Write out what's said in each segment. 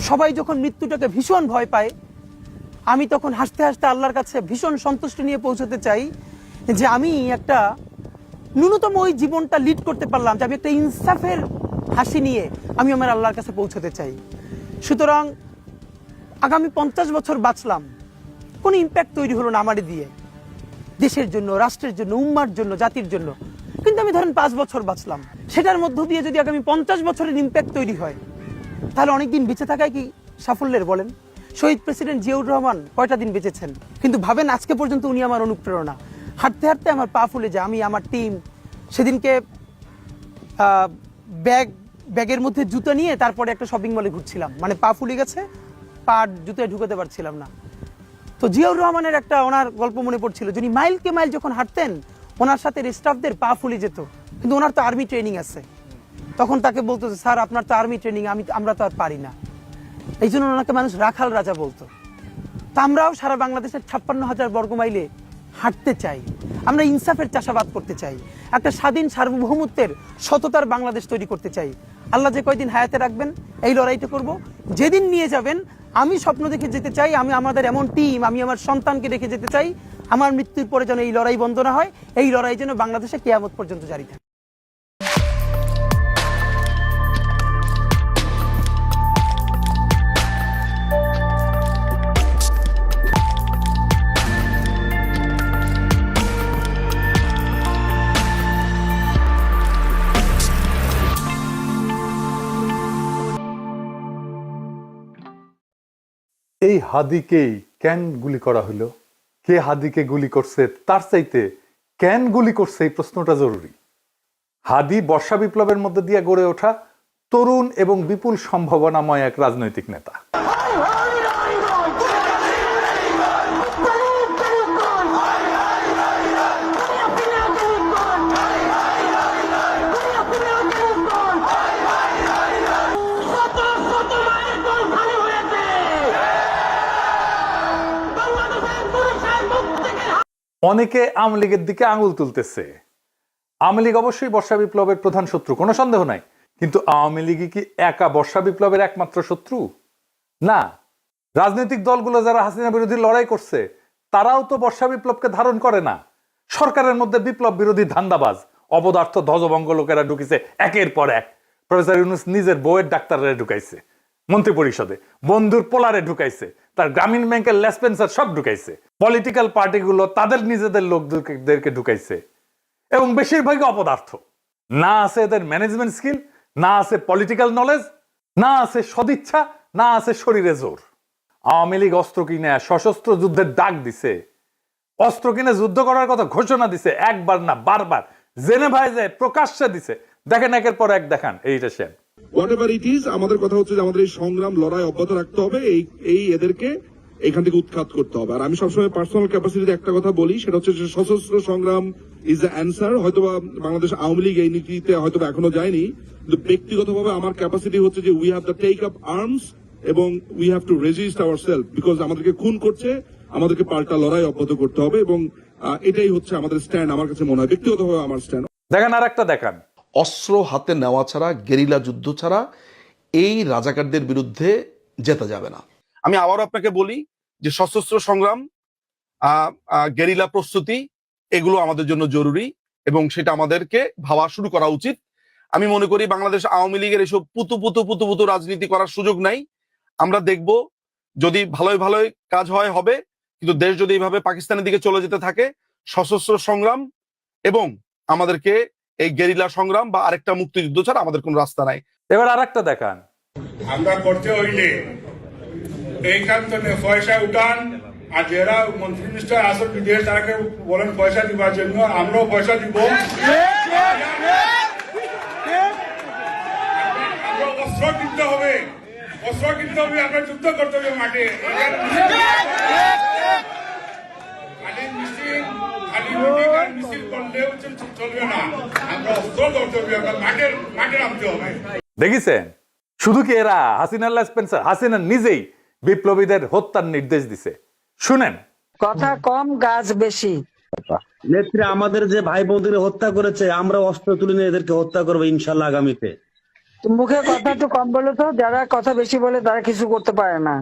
সবাই যখন মৃত্যুটাকে ভীষণ ভয় পায়, আমি তখন হাসতে হাসতে আল্লাহর কাছে ভীষণ সন্তুষ্টি নিয়ে পৌঁছতে চাই যে আমি একটা ন্যূনতম ওই জীবনটা লিড করতে পারলাম, যে আমি একটা ইনসাফের হাসি নিয়ে আমি আমার আল্লাহর কাছে পৌঁছতে চাই। সুতরাং আগামী 50 বছর বাঁচলাম, কোনো ইম্প্যাক্ট তৈরি হলো না আমারে দিয়ে, দেশের জন্য, রাষ্ট্রের জন্য, উম্মার জন্য, জাতির জন্য। কিন্তু আমি ধরেন 5 বছর বাঁচলাম, সেটার মধ্য দিয়ে যদি আগামী 50 বছরের ইম্প্যাক্ট তৈরি হয়, তাহলে অনেকদিন বেঁচে থাকায় কি সাফল্যের বলেন? শহীদ প্রেসিডেন্ট জিয়াউর রহমান কয়টা দিন বেঁচেছেন, কিন্তু ভাবেন আজকে পর্যন্ত উনি আমার অনুপ্রেরণা। হাঁটতে হাঁটতে আমার পা ফুলে যায়। আমি, আমার টিম সেদিনকে ব্যাগের মধ্যে জুতো নিয়ে তারপরে একটা শপিং মলে ঘুরছিলাম, মানে পা ফুলে গেছে, পা জুতোয় ঢুকাতে পারছিলাম না। তো জিয়াউর রহমানের একটা ওনার গল্প মনে পড়ছিল, যিনি মাইলকে মাইল যখন হাঁটতেন ওনার সাথে স্টাফদের পা ফুলে যেত, কিন্তু ওনার তো আর্মি ট্রেনিং আছে। তখন তাকে বলতো যে স্যার আপনার তো আর্মি ট্রেনিং, আমরা তো আর পারি না। এই জন্য ওনাকে মানুষ রাখাল রাজা বলতো। তা আমরাও সারা বাংলাদেশের 56,000 বর্গমাইলে হাঁটতে চাই, আমরা ইনসাফের চাষাবাদ করতে চাই, একটা স্বাধীন সার্বভৌমত্বের সততার বাংলাদেশ তৈরি করতে চাই। আল্লাহ যে কয়দিন হায়াতে রাখবেন এই লড়াইটা করব। যেদিন নিয়ে যাবেন আমি স্বপ্ন দেখে যেতে চাই, আমি আমাদের এমন টিম, আমি আমার সন্তানকে রেখে যেতে চাই, আমার মৃত্যুর পরে যেন এই লড়াই বন্ধ না হয়, এই লড়াই যেন বাংলাদেশে কিয়ামত পর্যন্ত জারি থাকে। এই হাদিকেই কেন গুলি করা হলো, কে হাদিকে গুলি করছে, তার চাইতে কেন গুলি করছে এই প্রশ্নটা জরুরি। হাদি বর্ষা বিপ্লবের মধ্যে দিয়ে গড়ে ওঠা তরুণ এবং বিপুল সম্ভাবনাময় এক রাজনৈতিক নেতা। অনেকে আওয়ামী লীগের দিকে আঙুল তুলতেছে। আওয়ামী লীগ অবশ্যই বর্ষা বিপ্লবের প্রধান শত্রু, কোনো সন্দেহ নাই, কিন্তু আওয়ামী লীগই কি একা বর্ষা বিপ্লবের একমাত্র শত্রু? না, রাজনৈতিক দলগুলো যারা হাসিনা বিরোধী লড়াই করছে তারাও তো বর্ষা বিপ্লবকে ধারণ করে না। সরকারের মধ্যে বিপ্লব বিরোধী ধান্দাবাজ অপদার্থ ধ্বজভঙ্গ লোকেরা ঢুকিছে একের পর এক। প্রফেসর ইউনূস নিজের বউয়ের ডাক্তাররা ঢুকাইছে মন্ত্রী পরিষদে, বন্ধুর পোলারে ঢুকাইছে, তার গ্রামীণ ব্যাংকের লেসপেন্সার সব ঢুকাইছে, পলিটিক্যাল পার্টিগুলো তাদের নিজেদের লোকদেরকে ঢুকাইছে, এবং বেশিরভাগই অপদার্থ। না আছে এদের ম্যানেজমেন্ট স্কিল, না আছে পলিটিক্যাল নলেজ, না আছে সদিচ্ছা, না আছে শরীরে জোর। আওয়ামী লীগ অস্ত্র কিনে সশস্ত্র যুদ্ধের ডাক দিছে, অস্ত্র কিনে যুদ্ধ করার কথা ঘোষণা দিছে, একবার না বারবার জেনেভায় যায় প্রকাশ্যে দিছে। দেখেন একের পর এক দেখান এইটা সেন। হোয়াটএভার ইট ইজ, আমাদের কথা হচ্ছে যে আমাদের এই সংগ্রাম লড়াই অব্যাহত রাখতে হবে, এই এদেরকে এখান থেকে উৎখাত করতে হবে। আর আমি সবসময় পার্সোনাল ক্যাপাসিটিতে একটা কথা বলি, সেটা হচ্ছে যে সশস্ত্র সংগ্রাম ইজ দ্য অ্যান্সার। হয়তোবা বাংলাদেশ আওয়ামী লীগ এই নীতিতে হয়তো এখনো যায়নি, কিন্তু ব্যক্তিগতভাবে আমার ক্যাপাসিটি হচ্ছে যে we have to take up arms এবং we have to resist ourselves, because আমাদেরকে খুন করছে, আমাদেরকে পাল্টা লড়াই অব্যাহত করতে হবে, এবং এটাই হচ্ছে আমাদের স্ট্যান্ড। আমার কাছে মনে হয় ব্যক্তিগতভাবে আমার স্ট্যান্ড। দেখেন আর একটা দেখান, অস্ত্র হাতে নেওয়া ছাড়া, গেরিলা যুদ্ধ ছাড়া এই রাজাকারদের বিরুদ্ধে জেতা যাবে না। আমি আবারও আপনাকে বলি যে সশস্ত্র সংগ্রাম, গেরিলা প্রস্তুতি, এগুলো আমাদের জন্য জরুরি এবং সেটা আমাদেরকে ভাবা শুরু করা উচিত। আমি মনে করি বাংলাদেশ আওয়ামী লীগের এসব পুতু রাজনীতি করার সুযোগ নাই। আমরা দেখব যদি ভালোই ভালোই কাজ হয় হবে, কিন্তু দেশ যদি এইভাবে পাকিস্তানের দিকে চলে যেতে থাকে, সশস্ত্র সংগ্রাম এবং আমাদেরকে এই গেরিলা সংগ্রাম বা আরেকটা মুক্তিযুদ্ধ ছাড়া আমাদের কোন রাস্তা নাই। এবার আর একটা দেখান, আমরা করতে হইলে এইখান থেকে পয়সা উঠান, আর যারা মন্ত্রী মিনিস্টার আসল বিদেশ তারাকে বলেন পয়সা দিবার জন্য, আমরাও পয়সা দিব। অস্ত্র কিনতে হবে, আমরা যুদ্ধ করতে হবে মাঠে। দেখেছেন শুধু কি এরা হাসিনা লেসপেন্সার, হাসিনা নিজেই বিপ্লবীদের হত্যার নির্দেশ দিছে। শুনেন, কথা কম গাছ বেশি। নেত্রী আমাদের যে ভাই বোনদের হত্যা করেছে, আমরা অস্ত্র তুলে নিয়ে এদেরকে হত্যা করবো ইনশাল্লাহ আগামীতে। তুমি মুখে কথা একটু কম বলো তো, যারা কথা বেশি বলে তারা কিছু করতে পারে না।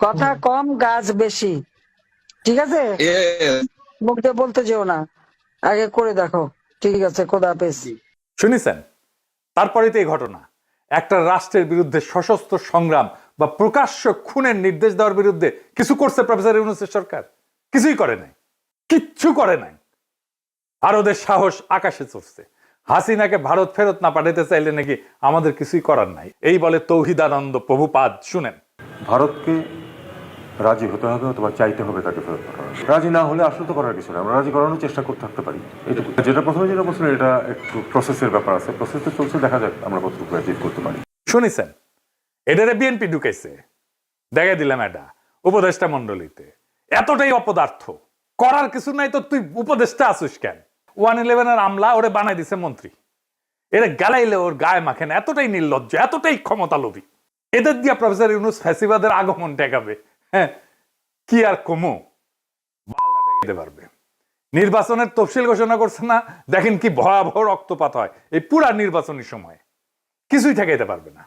কথা কম গাছ বেশি, ঠিক আছে? মুখ দিয়ে বলতে যেও না, আগে করে দেখো। ঠিক আছে, খোদা হাফেজ। শুনেছেন? তারপরে তো এই ঘটনা, একটা রাষ্ট্রের বিরুদ্ধে সশস্ত্র সংগ্রাম বা প্রকাশ্য খুনের নির্দেশ দেওয়ার বিরুদ্ধে কিছু করছে প্রফেসর ইউনূসের সরকার? কিছুই করে নাই, কিচ্ছু করে নাই। আর ওদের সাহস আকাশে চড়ছে। হাসিনাকে ভারত ফেরত না পাঠাতে চাইলে নাকি আমাদের কিছুই করার নাই, এই বলে তৌহিদানন্দ প্রভুপাদ। শুনেন, ভারতকে রাজি হতে হবে অথবা চাইতে হবে তাকে ফেরত পাঠানো। রাজি না হলে আসলে তো করার কিছু নেই, আমরা রাজি করানোর চেষ্টা করতে থাকতে পারি, এটুকু। যেটা প্রথমে যেটা বলছিলেন, এটা একটু প্রসেসের ব্যাপার আছে, প্রসেস তো চলছে, দেখা যাক আমরা কতটুকু অ্যাচিভ করতে পারি। শুনেছেন? এটারে বিএনপি ঢুকাইছে, দেখে দিলাম এটা উপদেষ্টা মন্ডলীতে। এতটাই অপদার্থ, করার কিছু নাই তো তুই উপদেষ্টা আসিস কেন? 111 আমলা ওরে বানাই দিছে মন্ত্রী, এরা গালাইলে ওর গায়ে মাখেন। এতটাই নির্লজ্জ, এতটাই ক্ষমতা লোভী। এদের দিয়া প্রফেসর ইউনূস ফ্যাসিবাদের আগমন ঠেকাবে। হ্যাঁ, কি আর কমো, বালটা ঠেকাইতে পারবে। নির্বাচনের তফসিল ঘোষণা করছে না, দেখেন কি ভয়াবহ রক্তপাত হয় এই পুরা নির্বাচনের সময়। কিছুই ঠেকাইতে পারবে না।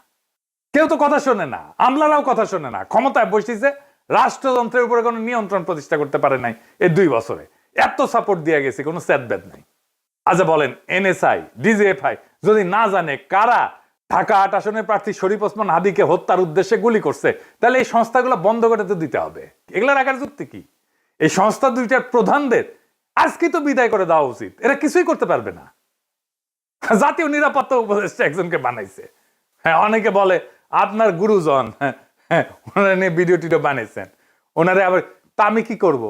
কেউ তো কথা শোনে না, আমলারাও কথা শোনে না। ক্ষমতায় বসেছে, রাষ্ট্রযন্ত্রের উপরে কোনো নিয়ন্ত্রণ প্রতিষ্ঠা করতে পারে নাই এই 2 বছরে। এত সাপোর্ট দিয়ে গেছে, কোনো স্যাদব্যাদ নাই। আচ্ছা বলেন, এনএসআই, ডিজিএফআই যদি না জানে কারা ঢাকা 8 আসনের প্রার্থী শরীফ ওসমান হাদিকে হত্যার উদ্দেশ্যে গুলি করছে, তাহলে এই সংস্থাগুলো বন্ধ করে তো দিতে হবে। এগুলো রাখার যুক্তি কি? এই সংস্থা দুইটার প্রধানদের আজকে তো বিদায় করে দেওয়া উচিত। এরা কিছুই করতে পারবে না। জাতীয় নিরাপত্তা উপদেষ্টা একজনকে বানাইছে। হ্যাঁ, অনেকে বলে আপনার গুরুজন, হ্যাঁ ওনারা নিয়ে ভিডিও টিডিও বানিয়েছেন। ওনারে আবার তা আমি কি করব?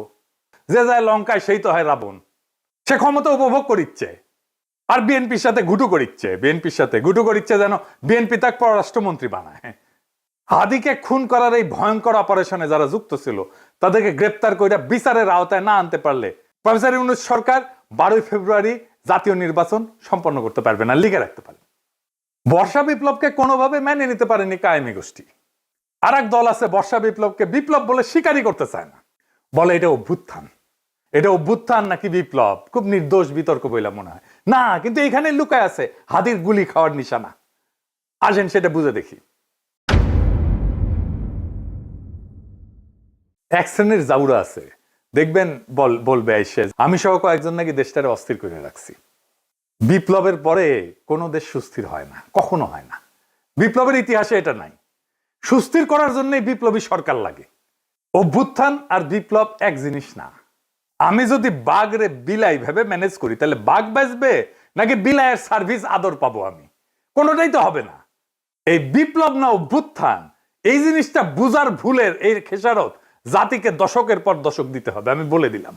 যে যায় লঙ্কায় সেই তো হয় রাবণ। সে ক্ষমতা উপভোগ করিচ্ছে আর বিএনপির সাথে ঘুটু করিচ্ছে, বিএনপির সাথে ঘুটু করিচ্ছে যেন বিএনপি তাকে পররাষ্ট্রমন্ত্রী বানায়। হাদিকে খুন করার এই ভয়ঙ্কর অপারেশনে যারা যুক্ত ছিল তাদেরকে গ্রেপ্তার করে বিচারের আওতায় না আনতে পারলে প্রফেসর ইউনূস সরকার 12 ফেব্রুয়ারি জাতীয় নির্বাচন সম্পন্ন করতে পারবে না, লিখে রাখতে পারে। বর্ষা বিপ্লবকে কোনোভাবে মেনে নিতে পারেনি কায়েমি গোষ্ঠী। আর এক দল আছে বর্ষা বিপ্লবকে বিপ্লব বলে স্বীকারই করতে চায় না, বলে এটা অভ্যুত্থান। এটা অভ্যুত্থান নাকি বিপ্লব খুব নির্দোষ বিতর্ক বইলা মনে হয় না, কিন্তু এখানে লুকায় আছে হাদির গুলি খাওয়ার নিশানা। আসেন সেটা বুঝে দেখি। এক শ্রেণীর জাউরা আছে, দেখবেন বলবে আইসে আমি সহ কয়েকজন নাকি দেশটারে অস্থির করে রাখছি। বিপ্লবের পরে কোনো দেশ সুস্থির হয় না, কখনো হয় না। বিপ্লবের ইতিহাসে এটা নাই। সুস্থির করার জন্যই বিপ্লবী সরকার লাগে। অভ্যুত্থান আর বিপ্লব এক জিনিস না। আমি যদি বাঘরে বিলাই ভেবে ম্যানেজ করি তাহলে বাঘ বাঁচবে নাকি বিলাইয়ের সার্ভিস আদর পাবো আমি? কোনোটাই তো হবে না। এই বিপ্লব না অভ্যুত্থান, এই জিনিসটা বুঝার ভুলের এই খেসারত জাতিকে দশকের পর দশক দিতে হবে। আমি বলে দিলাম,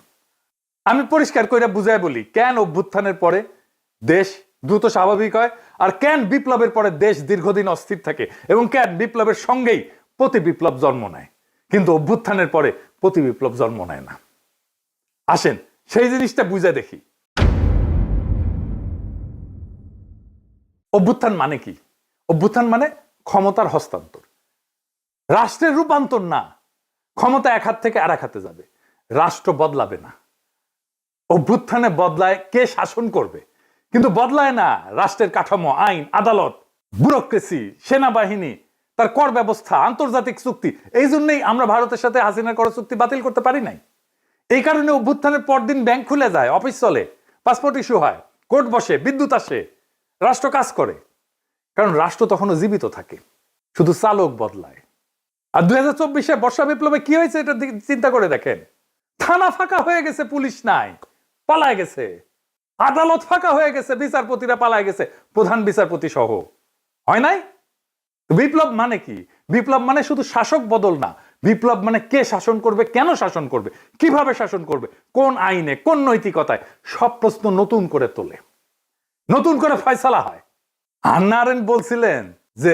আমি পরিষ্কার করে বুঝাই বলি কেন অভ্যুত্থানের পরে দেশ দ্রুত স্বাভাবিক হয় আর কেন বিপ্লবের পরে দেশ দীর্ঘদিন অস্থির থাকে এবং কেন বিপ্লবের সঙ্গেই প্রতি বিপ্লব জন্ম নেয় কিন্তু অভ্যুত্থানের পরে প্রতি বিপ্লব জন্ম নেয় না। আসেন সেই জিনিসটা বুঝে দেখি। অভ্যুত্থান মানে কি? অভ্যুত্থান মানে ক্ষমতার হস্তান্তর, রাষ্ট্রের রূপান্তর না। ক্ষমতা এক হাত থেকে আর এক হাতে যাবে, রাষ্ট্র বদলাবে না। অভ্যুত্থানে বদলায় কে শাসন করবে, কিন্তু বদলায় না রাষ্ট্রের কাঠামো, আইন, আদালত, ব্যুরোক্রেসি, সেনাবাহিনী, তার কর ব্যবস্থা, আন্তর্জাতিক চুক্তি। এই জন্যই আমরা ভারতের সাথে হাসিনার কর চুক্তি বাতিল করতে পারি নাই। এই কারণে অভ্যুত্থানের পরদিন ব্যাংক খুলে যায়, অফিস চলে, পাসপোর্ট ইস্যু হয়, কোর্ট বসে, বিদ্যুৎ আসে, রাষ্ট্র কাজ করে। কারণ রাষ্ট্র তখনও জীবিত থাকে, শুধু চালক বদলায়। আর 2024 বর্ষা বিপ্লবে কি হয়েছে এটা চিন্তা করে দেখেন। থানা ফাঁকা হয়ে গেছে, পুলিশ নাই, পালায় গেছে। আদালত ফাঁকা হয়ে গেছে, বিচারপতিরা পালায় গেছে, প্রধান বিচারপতি সহ। হয় নাই? বিপ্লব মানে কি? বিপ্লব মানে শুধু শাসক বদল না। বিপ্লব মানে কে শাসন করবে, কেন শাসন করবে, কিভাবে শাসন করবে, কোন আইনে, কোন নৈতিকতায়, সব প্রশ্ন নতুন করে তোলে, নতুন করে ফয়সালা হয়। হান্না আরেন্ট বলছিলেন যে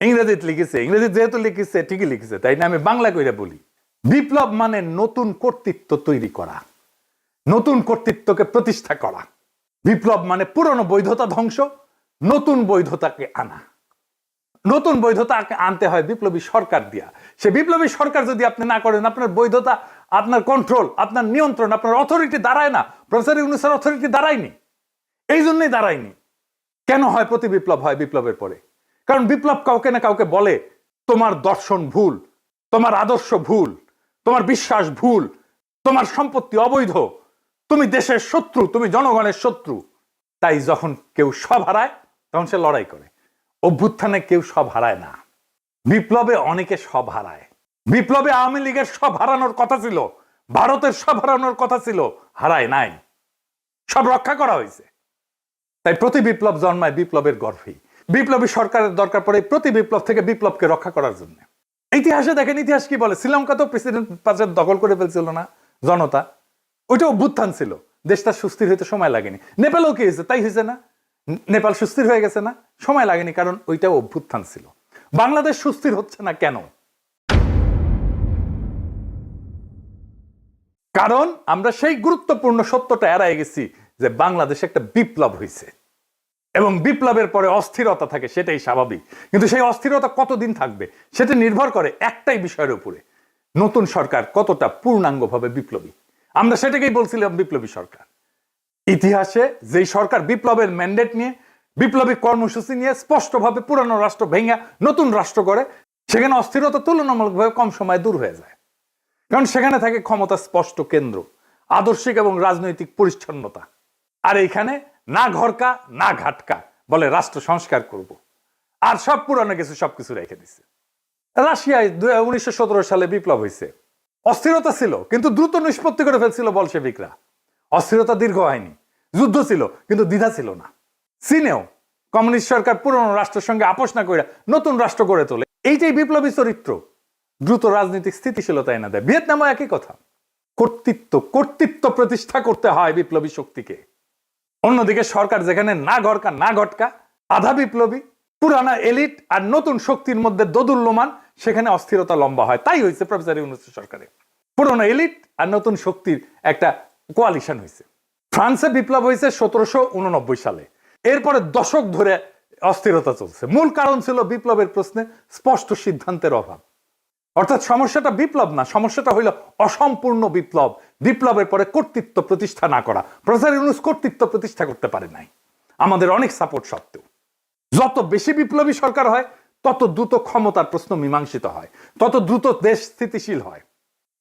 ইংরেজিতে লিখেছে, ইংরেজি যেহেতু লিখেছে ঠিকই লিখেছে, তাই না আমি বাংলা কইরা বলি। বিপ্লব মানে নতুন কর্তৃত্ব তৈরি করা, নতুন কর্তৃত্বকে প্রতিষ্ঠা করা। বিপ্লব মানে পুরনো বৈধতা ধ্বংস, নতুন বৈধতাকে আনা। নতুন বৈধতা আনতে হয় বিপ্লবী সরকার দিয়া। সে বিপ্লবী সরকার যদি আপনি না করেন, আপনার বৈধতা, আপনার কন্ট্রোল, আপনার নিয়ন্ত্রণ, আপনার অথরিটি দাঁড়ায় না। প্রফেসর ইউনূসের অথরিটি দাঁড়ায়নি, এই জন্যই দাঁড়ায়নি। কেন হয় প্রতি বিপ্লব হয় বিপ্লবের পরে? কারণ বিপ্লব কাউকে না কাউকে বলে তোমার দর্শন ভুল, তোমার আদর্শ ভুল, তোমার বিশ্বাস ভুল, তোমার সম্পত্তি অবৈধ, তুমি দেশের শত্রু, তুমি জনগণের শত্রু। তাই যখন কেউ সব হারায় তখন সে লড়াই করে। অভ্যুত্থানে কেউ সব হারায় না, বিপ্লবে অনেকে সব হারায়। বিপ্লবে আওয়ামী লীগের সব হারানোর কথা ছিল, ভারতের সব হারানোর কথা ছিল, হারায় নাই, সব রক্ষা করা হয়েছে। তাই প্রতি বিপ্লব জন্মায় বিপ্লবের গর্ভেই। বিপ্লবী সরকারের দরকার পড়ে প্রতি বিপ্লব থেকে বিপ্লবকে রক্ষা করার জন্য। ইতিহাসে দেখেন, ইতিহাস কি বলে, শ্রীলঙ্কা তো প্রেসিডেন্ট পাশে দখল করে ফেলছিল না জনতা, ওইটা অভ্যুত্থান ছিল, দেশটা সুস্থির হইতে সময় লাগেনি। নেপালও কি হয়েছে, তাই হয়েছে না, নেপাল সুস্থির হয়ে গেছে না, সময় লাগেনি, কারণ ওইটাও অভ্যুত্থান ছিল। বাংলাদেশ সুস্থির হচ্ছে না কেন? কারণ আমরা সেই গুরুত্বপূর্ণ সত্যটা এড়াই গেছি যে বাংলাদেশে একটা বিপ্লব হয়েছে এবং বিপ্লবের পরে অস্থিরতা থাকে, সেটাই স্বাভাবিক। কিন্তু সেই অস্থিরতা কতদিন থাকবে সেটা নির্ভর করে একটাই বিষয়ের উপরে, নতুন সরকার কতটা পূর্ণাঙ্গভাবে বিপ্লবী। আমরা সেটাকেই বলছিলাম বিপ্লবী সরকার। ইতিহাসে যেই সরকার বিপ্লবের ম্যান্ডেট নিয়ে, বিপ্লবী কর্মসূচি নিয়ে স্পষ্টভাবে পুরানো রাষ্ট্র ভেঙে নতুন রাষ্ট্র করে, সেখানে অস্থিরতা তুলনামূলকভাবে কম সময় দূর হয়ে যায়। কারণ সেখানে থাকে ক্ষমতা স্পষ্ট কেন্দ্র, আদর্শিক এবং রাজনৈতিক পরিচ্ছন্নতা। আর এইখানে না ঘরকা না ঘাটকা, বলে রাষ্ট্র সংস্কার করব, আর সব পুরানো কিছু সবকিছু রেখে দিচ্ছে। রাশিয়ায় 1917 সালে বিপ্লব হয়েছে, অস্থিরতা ছিল কিন্তু দ্রুত নিষ্পত্তি করে ফেলছিল বলশেভিকরা। অস্থিরতা দীর্ঘ হয়নি, যুদ্ধ ছিল কিন্তু দ্বিধা ছিল না। চীনেও কমিউনিস্ট সরকার পুরনো রাষ্ট্রের সঙ্গে আপোষ না করে নতুন রাষ্ট্র গড়ে তোলে। এইটাই বিপ্লবী চরিত্র, দ্রুত রাজনৈতিক স্থিতিশীলতা এনে দেয়। ভিয়েতনামও একই কথা। কর্তৃত্ব প্রতিষ্ঠা করতে হয় বিপ্লবী শক্তিকে। অন্যদিকে সরকার যেখানে না ঘরকা না ঘটকা, আধা বিপ্লবী, পুরানা এলিট আর নতুন শক্তির মধ্যে দোদুল্যমান, সেখানে অস্থিরতা লম্বা হয়। তাই হয়েছে প্রফেসর ইউনূসের সরকারে, পুরনো এলিট আর নতুন শক্তির একটা কোয়ালিশন হয়েছে। ফ্রান্সে বিপ্লব হয়েছে 1789 সালে। এরপরে দশক ধরে অস্থিরতা চলছে। মূল কারণ ছিল বিপ্লবের প্রশ্নে স্পষ্ট সিদ্ধান্তের অভাব। অর্থাৎ সমস্যাটা বিপ্লব না, সমস্যাটা হইল অসম্পূর্ণ বিপ্লব, বিপ্লবের পরে কর্তৃত্ব প্রতিষ্ঠা না করা। প্রফেসর ইউনূস কর্তৃত্ব প্রতিষ্ঠা করতে পারে নাই, আমাদের অনেক সাপোর্ট সত্ত্বেও। যত বেশি বিপ্লবী সরকার হয় তত দ্রুত ক্ষমতার প্রশ্ন মীমাংসিত হয়, তত দ্রুত দেশ স্থিতিশীল হয়।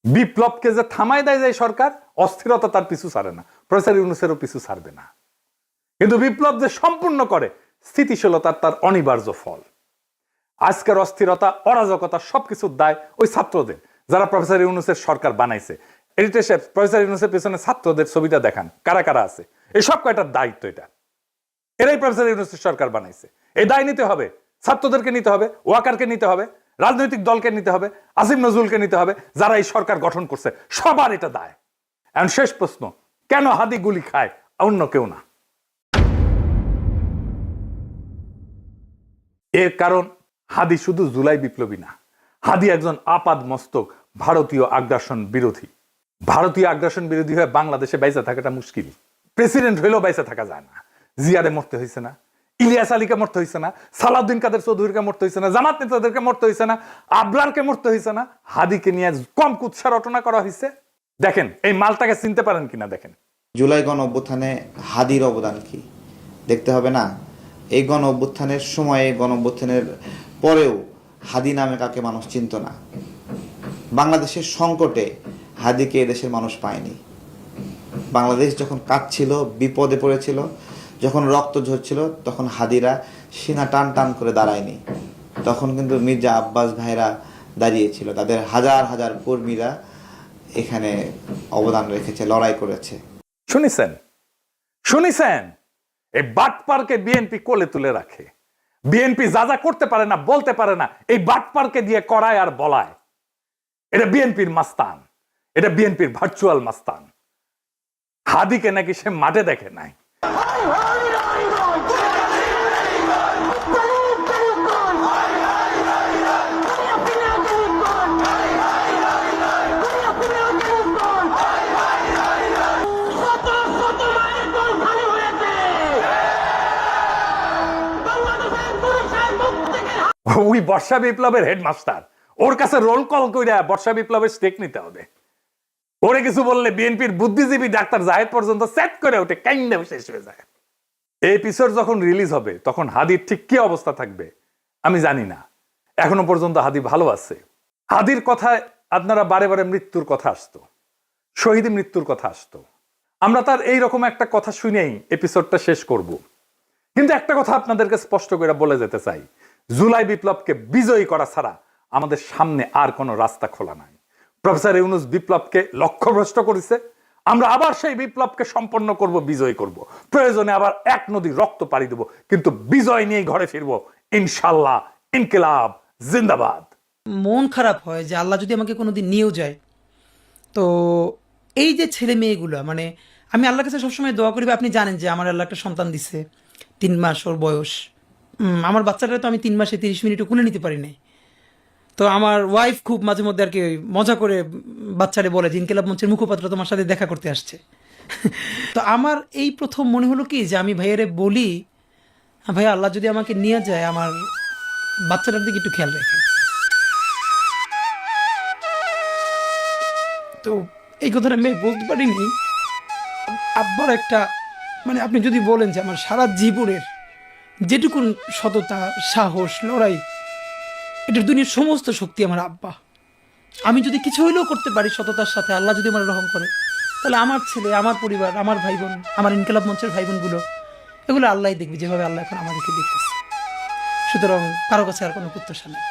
বিপ্লবকে যে থামায় দেয় যায় সরকার, অস্থিরতা তার পিছু ছাড়ে না, প্রফেসর ইউনূসেরও পিছু ছাড়বে না। কিন্তু বিপ্লব যে সম্পূর্ণ করে, স্থিতিশীলতার তার অনিবার্য ফল। আজকের অস্থিরতা, অরাজকতা সবকিছুর দায় ওই ছাত্রদের, যারা প্রফেসর ইউনূসের সরকার বানাইছে। এডিটর সাহেব, প্রফেসর ইউনূসের পেছনে ছাত্রদের ছবিটা দেখান, কারা কারা আছে। এই সব কয়টার দায়িত্ব এটা, এরাই প্রফেসর ইউনূসের সরকার বানাইছে। এই দায় নিতে হবে, ছাত্রদেরকে নিতে হবে, ওয়াকারকে নিতে হবে, রাজনৈতিক দলকে নিতে হবে, আসিফ নজরুলকে নিতে হবে, যারা এই সরকার গঠন করছে, সবার এটা দায়। এখন শেষ প্রশ্ন, কেন হাদি গুলি খায়, অন্য কেউ না? এর কারণ হাদি শুধু জুলাই বিপ্লবী না, হাদি একজন আপাদ মস্তক ভারতীয় আগ্রাসন বিরোধী। ভারতীয় আগ্রাসন বিরোধী হয়ে বাংলাদেশে বাইসা থাকাটা মুশকিল। প্রেসিডেন্ট হইলেও বাইসা থাকা যায় না। জিয়ারে মরতে হয়েছে না, ইলিয়াস আলীকে মরতে হয়েছে না, সালাউদ্দিন কাদের চৌধুরীকে মরতে হয়েছে না, জামাত নেতাদেরকে মরতে হয়েছে না, আবরারকে মরতে হয়েছে না, হাদিকে নিয়ে কম কুৎসা রটনা করা হয়েছে। দেখেন এই মালটাকে চিনতে পারেন কিনা দেখেন। জুলাই গণ অভ্যুত্থানে হাদির অবদান কি দেখতে হবে না? এই গণ অভ্যুত্থানের সময়ে, গণ অভ্যুত্থানের পরেও হাদি নামে কাকে মানুষ চিনত না। বাংলাদেশের সংকটে হাদিকে এদেশের মানুষ পায়নি। বাংলাদেশ যখন কাঁদছিল, বিপদে পড়েছিল, যখন রক্ত ঝরছিল, তখন হাদিরা সিনা টান টান করে দাঁড়ায়নি। তখন কিন্তু মির্জা আব্বাস ভাইরা দাঁড়িয়েছিল, তাদের হাজার হাজার কর্মীরা এখানে অবদান রেখেছে, লড়াই করেছে। শুনেছেন এই বাটপারকে বিএনপি কোলে তুলে রাখে। বিএনপি যা যা করতে পারে না, বলতে পারে না, এই বাটপারকে দিয়ে করায় আর বলায়। এটা বিএনপির মাস্তান, এটা বিএনপির ভার্চুয়াল মাস্তান। হাদিকে নাকি সে মাঠে দেখে নাই। ওই বর্ষা বিপ্লবের হেডমাস্টার, ওর কাছে রোল কল কইরা বর্ষা বিপ্লবের স্টেক নিতে হবে। ওরে কিছু বললে বিএনপির বুদ্ধিজীবী ডাক্তার জাহেদ পর্যন্ত সেট করে ওঠে, কাইন্ডে শেষ হয়ে যায়। এই এপিসোড যখন রিলিজ হবে তখন হাদির ঠিক কি অবস্থা থাকবে আমি জানি না। এখনো পর্যন্ত হাদি ভালো আছে। হাদির কথায় আপনারা বারে বারে মৃত্যুর কথা আসতো, শহীদ মৃত্যুর কথা আসতো। আমরা তার এইরকম একটা কথা শুনেই এপিসোডটা শেষ করব। কিন্তু একটা কথা আপনাদেরকে স্পষ্ট করে বলে যেতে চাই, জুলাই বিপ্লবকে বিজয়ী করা ছাড়া আমাদের সামনে আর কোনো রাস্তা খোলা নাই। প্রফেসর ইউনূস বিপ্লবকে লক্ষ্যভ্রষ্ট করেছে। আমরা আবার সেই বিপ্লবকে সম্পন্ন করব, বিজয় করব। প্রয়োজনে আবার এক নদী রক্ত পাড়ি দেব, কিন্তু বিজয় নিয়ে ঘরে ফিরবো ইনশাল্লাহ। ইনকিলাব জিন্দাবাদ। মন খারাপ হয় যে আল্লাহ যদি আমাকে কোনোদিন নিয়েও যায়, তো এই যে ছেলে মেয়েগুলো, মানে আমি আল্লাহর কাছে সবসময় দোয়া করি, আপনি জানেন যে আমার আল্লাহ একটা সন্তান দিছে, 3 মাস ওর বয়স। আমার বাচ্চাটা তো আমি 3 মাসে 30 মিনিটও কোলে নিতে পারি নাই। তো আমার ওয়াইফ খুব মাঝে মধ্যে আর কি মজা করে বাচ্চারে বলে যে ইনকিলাব মঞ্চের মুখপাত্র তোমার সাথে দেখা করতে আসছে। তো আমার এই প্রথম মনে হলো কি যে আমি ভাইয়ারে বলি, ভাইয়া আল্লাহ যদি আমাকে নিয়ে যায়, আমার বাচ্চাটার দিকে একটু খেয়াল রাখেন। তো এই কথাটা আমি বলতে পারিনি। আব্বার একটা, মানে আপনি যদি বলেন যে আমার সারা জীবনের যেটুকুন সততা, সাহস, লড়াই, এটার দুনিয়ার সমস্ত শক্তি আমার আব্বা। আমি যদি কিছু হইলেও করতে পারি সততার সাথে, আল্লাহ যদি আমার রহম করে, তাহলে আমার ছেলে, আমার পরিবার, আমার ভাই বোন, আমার ইনকিলাব মঞ্চের ভাই বোনগুলো, এগুলো আল্লাহ দেখবে যেভাবে আল্লাহ এখন আমাদেরকে দেখতেছে। সুতরাং কারো কাছে আর কোনো প্রত্যাশা নেই।